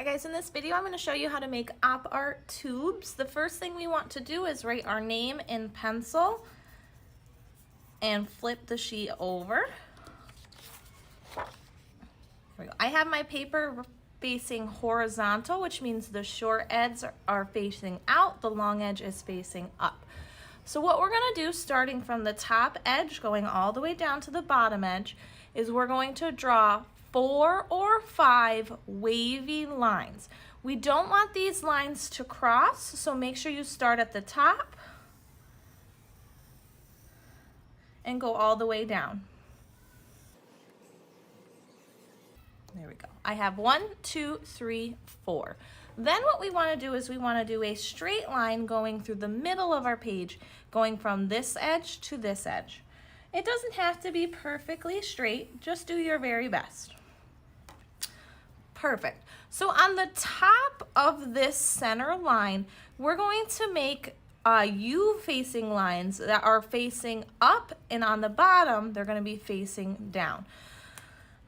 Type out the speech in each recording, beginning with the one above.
Hi guys, in this video I'm going to show you how to make op art tubes. The first thing we want to do is write our name in pencil and flip the sheet over. Here we go. I have my paper facing horizontal, which means the short edges are facing out, the long edge is facing up. So what we're going to do, starting from the top edge going all the way down to the bottom edge, is we're going to draw 4 or 5 wavy lines. We don't want these lines to cross, so make sure you start at the top and go all the way down. There we go. I have 1, 2, 3, 4. Then what we want to do is we want to do a straight line going through the middle of our page, going from this edge to this edge. It doesn't have to be perfectly straight, just do your very best. Perfect. So on the top of this center line, we're going to make U facing lines that are facing up, and on the bottom, they're going to be facing down.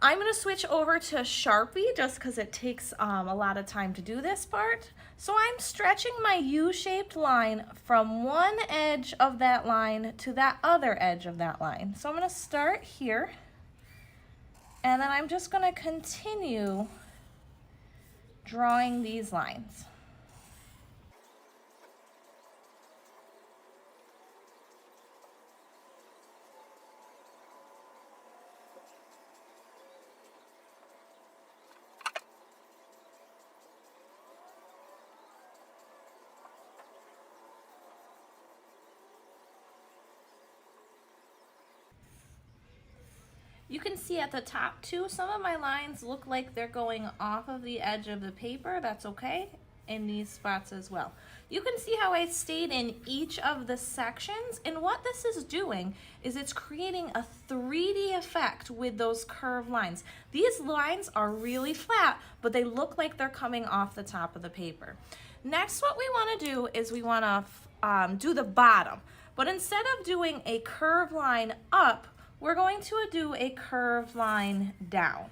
I'm going to switch over to Sharpie just because it takes a lot of time to do this part. So I'm stretching my U-shaped line from one edge of that line to that other edge of that line. So I'm going to start here, and then I'm just going to continue drawing these lines. You can see at the top too, some of my lines look like they're going off of the edge of the paper. That's okay, in these spots as well. You can see how I stayed in each of the sections, and what this is doing is it's creating a 3D effect with those curved lines. These lines are really flat, but they look like they're coming off the top of the paper. Next, what we want to do is we want to do the bottom, but instead of doing a curved line up, we're going to do a curved line down.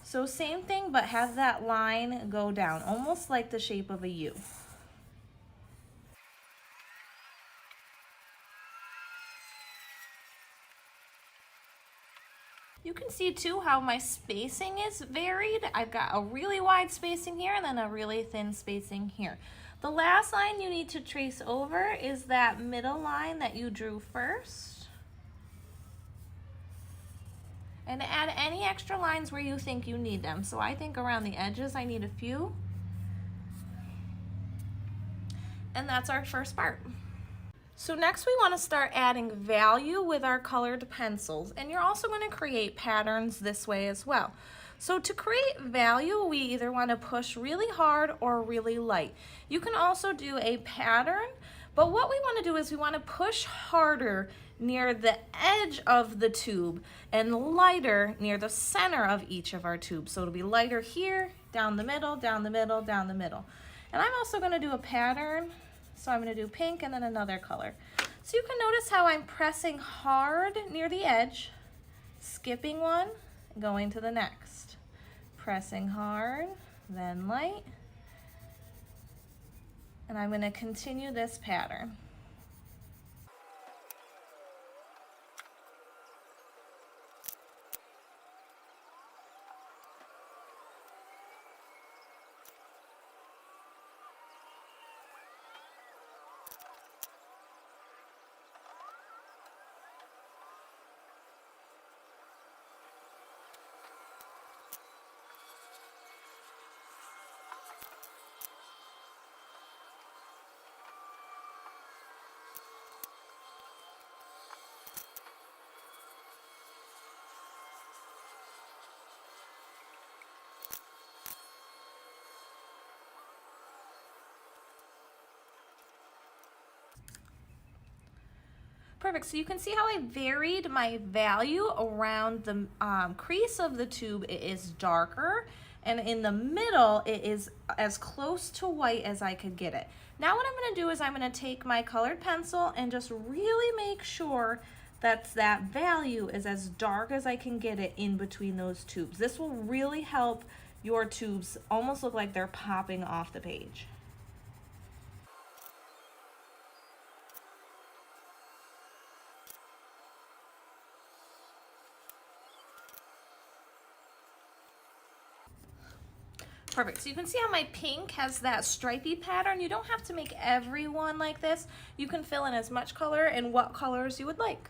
So same thing, but have that line go down, almost like the shape of a U. You can see too how my spacing is varied. I've got a really wide spacing here and then a really thin spacing here. The last line you need to trace over is that middle line that you drew first. And add any extra lines where you think you need them. So I think around the edges I need a few. And that's our first part. So next we want to start adding value with our colored pencils. And you're also going to create patterns this way as well. So to create value, we either want to push really hard or really light. You can also do a pattern, but what we want to do is we want to push harder near the edge of the tube and lighter near the center of each of our tubes. So it'll be lighter here, down the middle, down the middle, down the middle. And I'm also going to do a pattern. So I'm going to do pink and then another color. So you can notice how I'm pressing hard near the edge, skipping one, going to the next. Pressing hard, then light. And I'm going to continue this pattern. Perfect, so you can see how I varied my value around the crease of the tube. It is darker, and in the middle it is as close to white as I could get it. Now what I'm going to do is I'm going to take my colored pencil and just really make sure that value is as dark as I can get it in between those tubes. This will really help your tubes almost look like they're popping off the page. Perfect. So you can see how my pink has that stripy pattern. You don't have to make everyone like this. You can fill in as much color and what colors you would like.